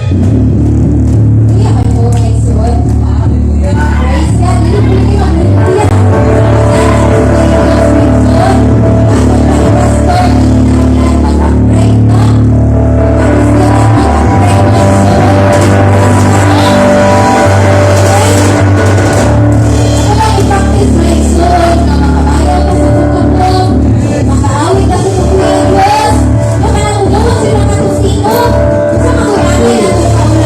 Iya, may po, may suot. Praise God. Dili po kayo mag-iiyak. Sa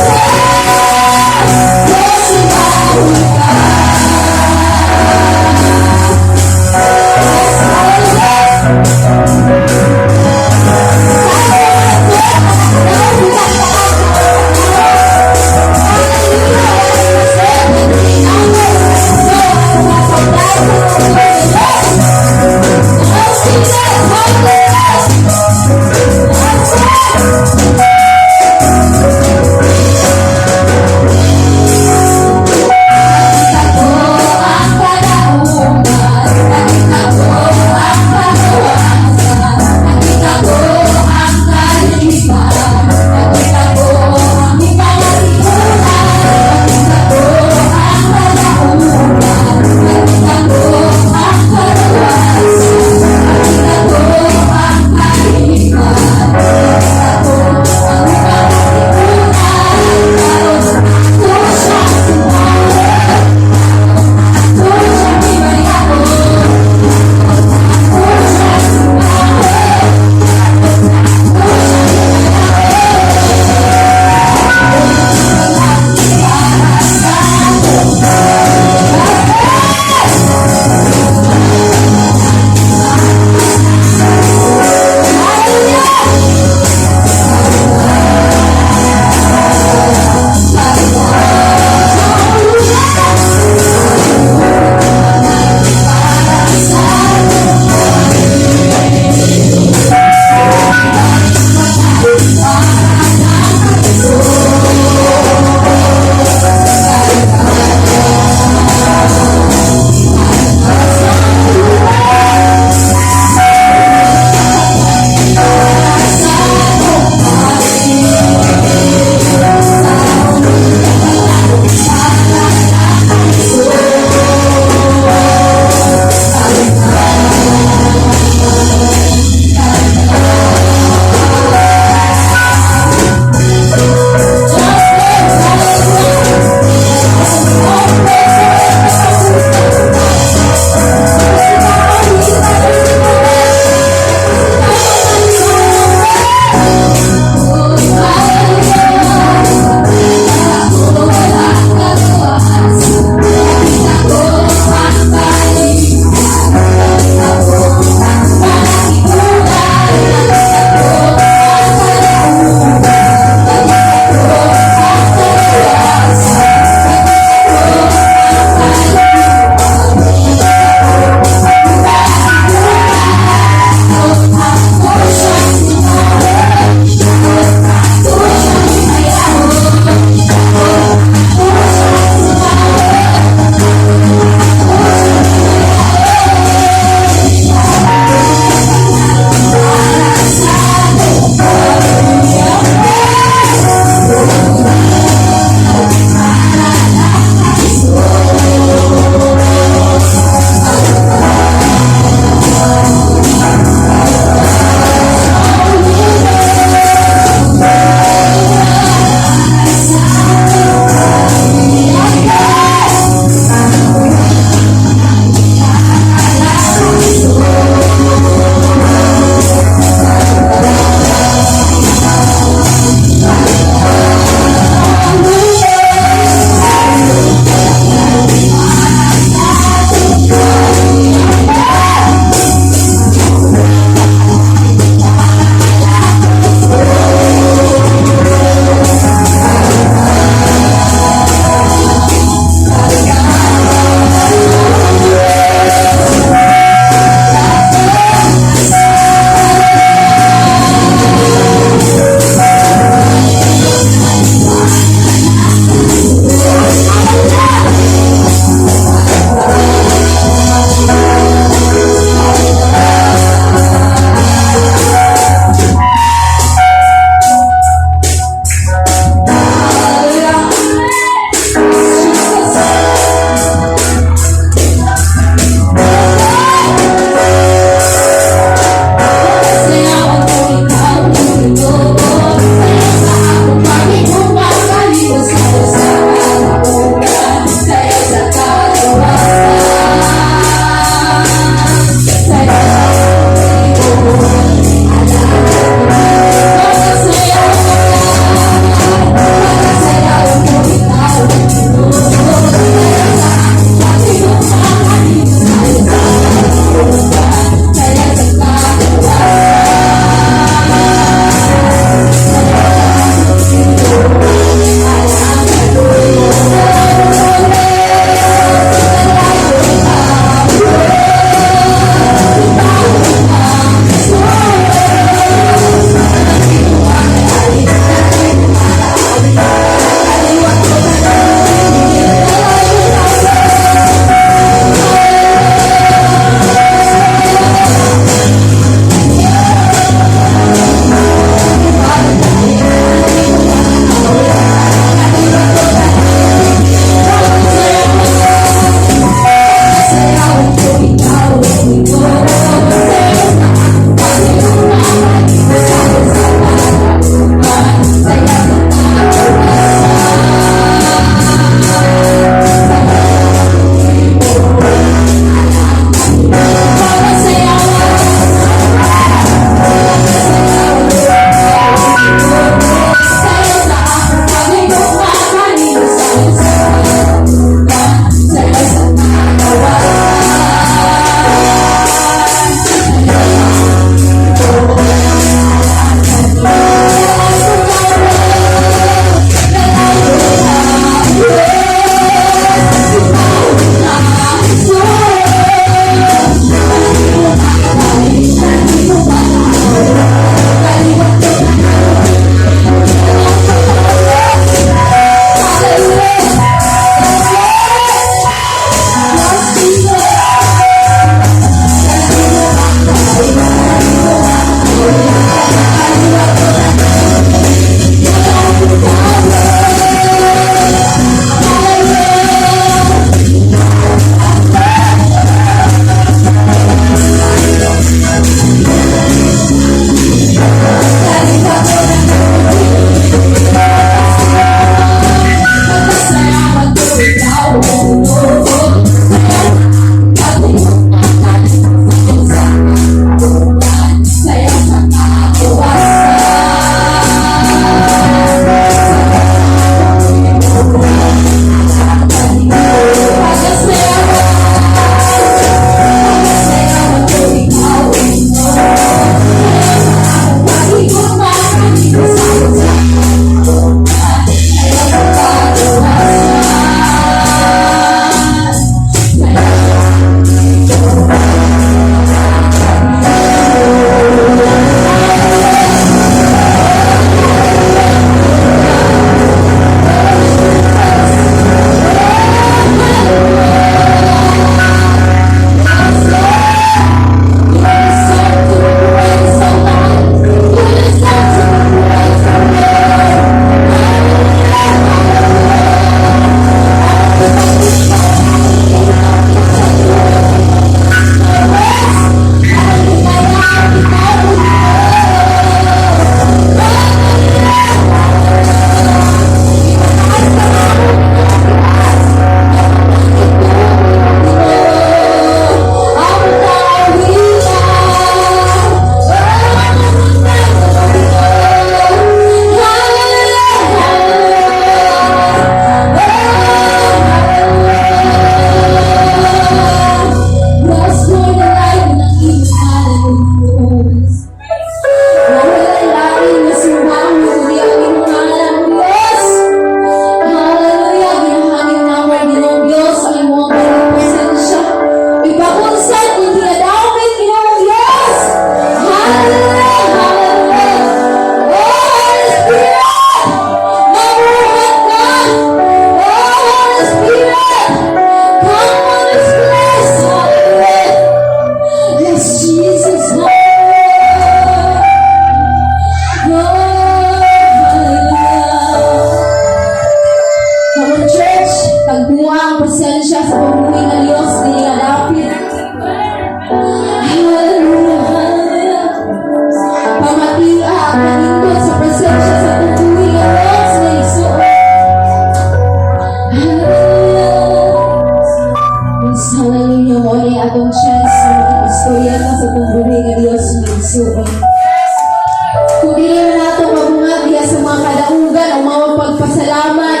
Kung dili man nato mabungag diha sa mga kadaugan o mga pagpasalamat,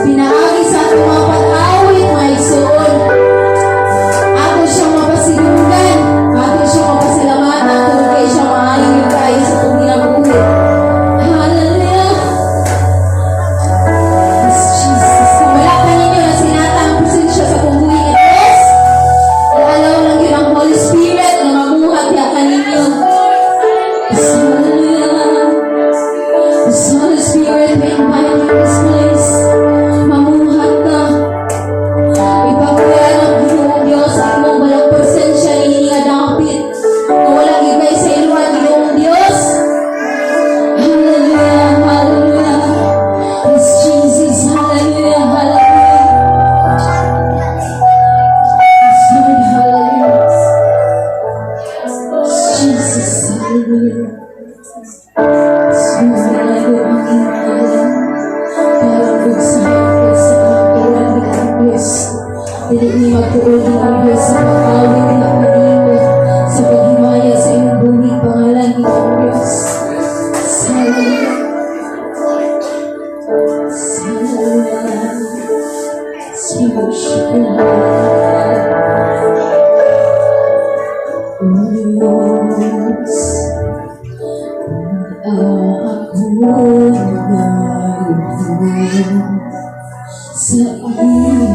pinaagi sa atong mga pag-awit, mga igsoon. Ato siyang mapasidunggan, ato siyang mapasalamatan, kung kay siya maayong kayo sa itong ginabuhi. Hallelujah! Yes, Jesus. Kung wala ka ninyo na sinatang presensya sa pumbuhi ng Diyos, i-allow lang yun ang Holy Spirit na mamuhat niya ka ninyo. Yes, hallelujah. Yes, Holy Spirit, we invite you in this place. Mamuhat ka. Ipagkuya ng Ginoong Diyos at mong walang presensya iniingadapit. Kung walang ibay sa iluhan, Ginoong Diyos. Hallelujah, hallelujah. Yes, Jesus, hallelujah, hallelujah. Yes, Lord, hallelujah. Jesus, hallelujah. Sumalago ang imalan. Parang sa hapon sa kapalan ni ang Diyos. Dili ni magtuol ni ang Diyos sa pag-awit ni ang kanimo. Sa paghimaya sa iyong buhi, pangalan ni ang Diyos. Hallelujah. Hallelujah. We worship you, Lord. Holy Ghost. Ako nagpupo sa iyo.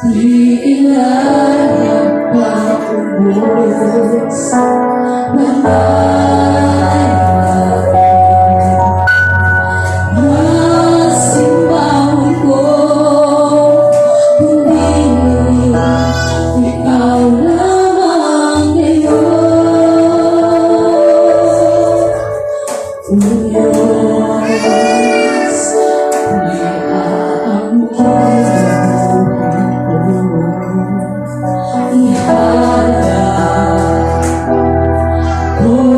Di ilan paubos masimbang ko, kundi ikaw lamang ngayon. Diyos, iaangkin ko, iharap ko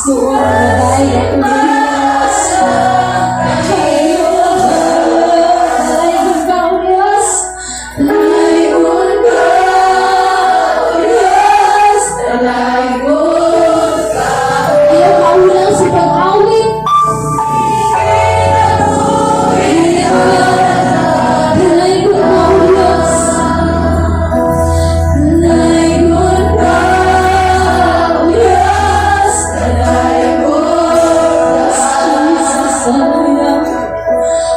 igsuon nga dahil ako Diyos. Dalayon ka, O Diyos. Dalayon ka, O Diyos. Dalayon ka. Ayaw kaulang sa pag-awit. Dalayon ka, O Diyos. Dalayon ka, O Diyos. Dalayon ka, Jesus.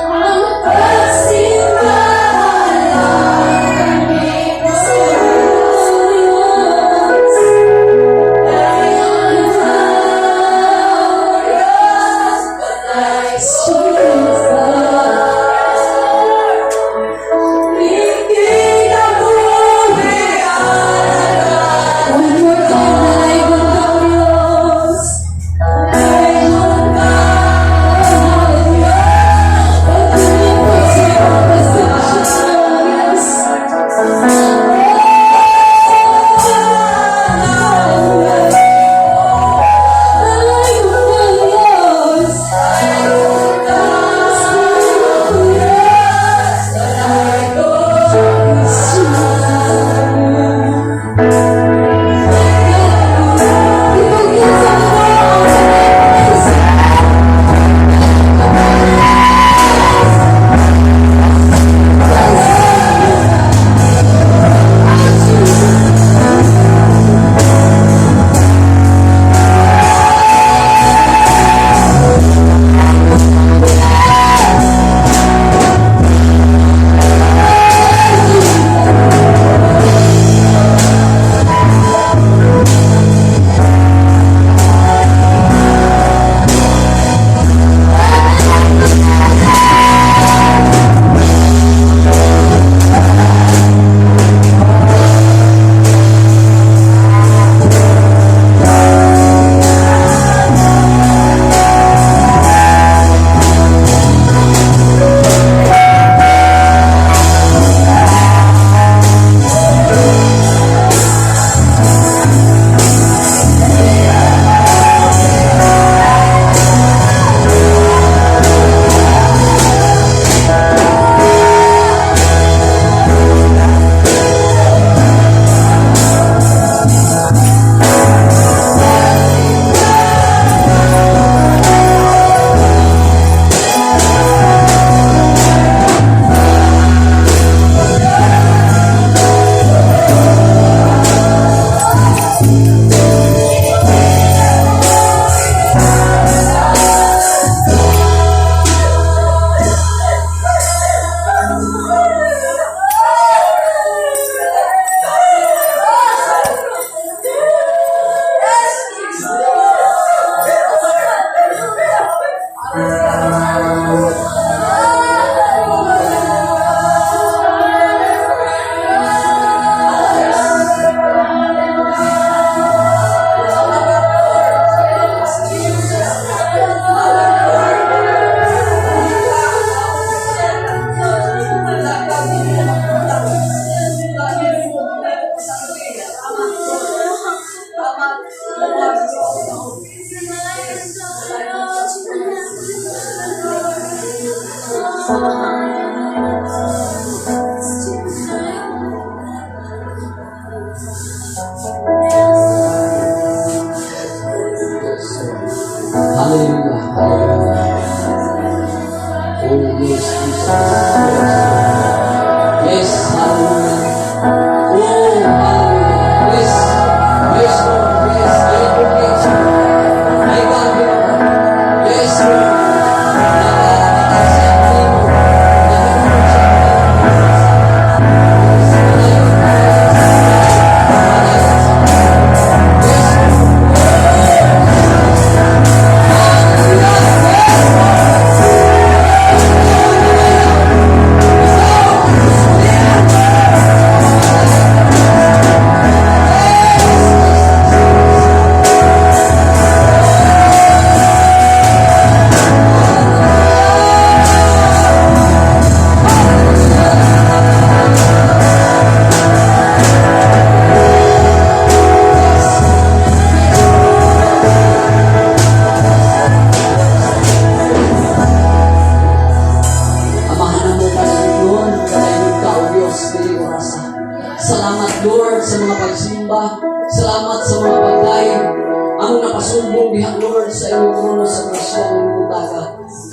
Ang pagsimbahan kami sa Diyos. Dalayon ka, O Diyos. Jesus. One more time, dalayon ka, O Diyos. Dalayon ka, O Diyos. Pagtuloy po sa pasasyon, dalayon ka, O Diyos. Dalayon ka, O Diyos. Dalayon ka, Hallelujah. Hallelujah. Oh, yes, Jesus. Yes, hallelujah. Oh, hallelujah. Yes, yes, Lord. Yes, yes, yes. My God, Lord. Yes, Lord. Yes,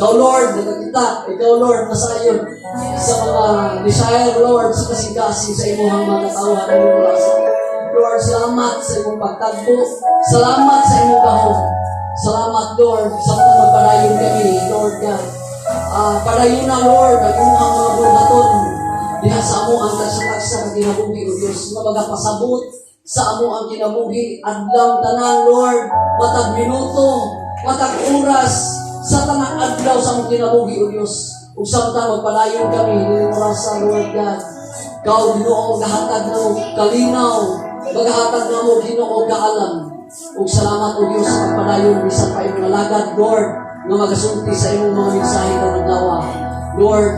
Ikaw, Lord, nakakita. Ikaw, Lord, nasayon sa mga desire, Lord, sa kasing-kasing sa imong mga katawhan ng imong rasa. Lord, salamat sa imong pagtagpo. Salamat sa imong gahom. Salamat, Lord, sa mga magpadayon kami, Lord God. Padayon na, Lord, ang imong mga bulhaton. Diha sa amo ang tagsa-tagsa ng kinabuhi, O Diyos, nga magapasabot sa amo ang kinabuhi. Adlaw tanan, Lord, matag minuto, matag oras, sa tanang adlaw sa among kinabuhi, O Diyos. Ug samtang magpadayon kami, dinimura sa Lord God. Kau, Ginoo, gahatag na mo kalinaw, maghahatag na mo, Ginoo, kaalam. Ug salamat, O Diyos, sa pagpadayon, bisan pa imong nalagad, Lord, nga magasulti sa imong mga mensahe karong adlaw. Lord,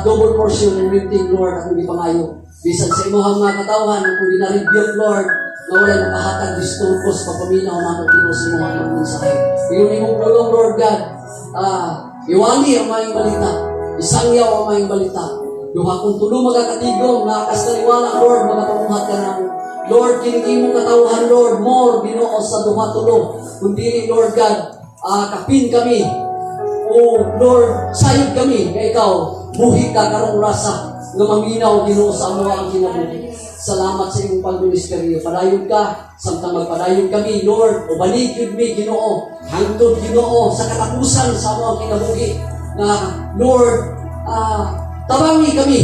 double portion and rating, Lord, akong gipangayo. Bisan sa imong mga katawhan, kung gina-rebuke, Lord, na wala nakahatag disturbos, papaminaw na ako dito sa imong mga mensahe. Iyon imong pulong, Lord God, iwali ang mga balita, isangyaw ang mga balita. Duha kung tulo magakatigong, nakakastaliwala, Lord, magapamuhat ka na mo. Lord, kining imong katawhan, Lord, more Ginoo sa duha tulo. Kundi, Lord God, kapin kami. O Lord, sayod kami, kay ikaw, buhi ka karong rasa, nga maminaw, Ginoo, sa amo ang kinabuhi. Salamat sa imong pagministeryo. Padayon ka, samtang magpadayon kami, Lord, o baligid mi, Ginoo, hangtod, Ginoo, sa katapusan sa amo ang kinabuhi. Na, Lord, tabangi kami,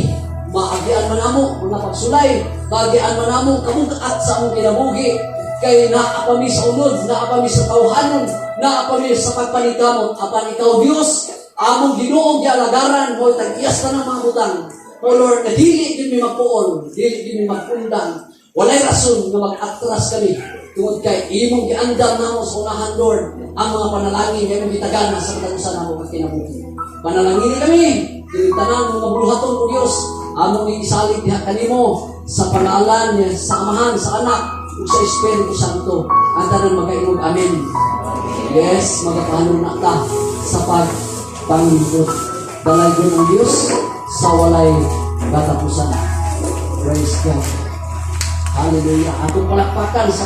maagian man amo, mga pagsulay, maagian man amo, kamugat sa among kinabuhi, kay naapami sa unod, naapami sa tawhanon, naapami sa pagpanigamot, apan ikaw, Diyos, among Ginoo gialagaran mo, tag-iyas ka ng mga butang. O Lord, na dili din mi magpuon, dili din mi magpundan, walay rason na mag-atras kami, tungod kay imong giandam namo sa unahan, Lord, ang mga panalangin nga imong gitagana sa katapusan namo ug kinabuhi. Panalangin kami, tinitanan mga buluhaton o Diyos, among isalig diha kanimo sa pangalan niya, sa Amahan, sa Anak, ug sa Espiritu Santo. Ang tanan magaingog, amen. Yes, magapahalo na ta sa pagpangilot. Dalay ko ng Diyos sa walay katapusan. Praise God. Hallelujah. Atong palakpakan sa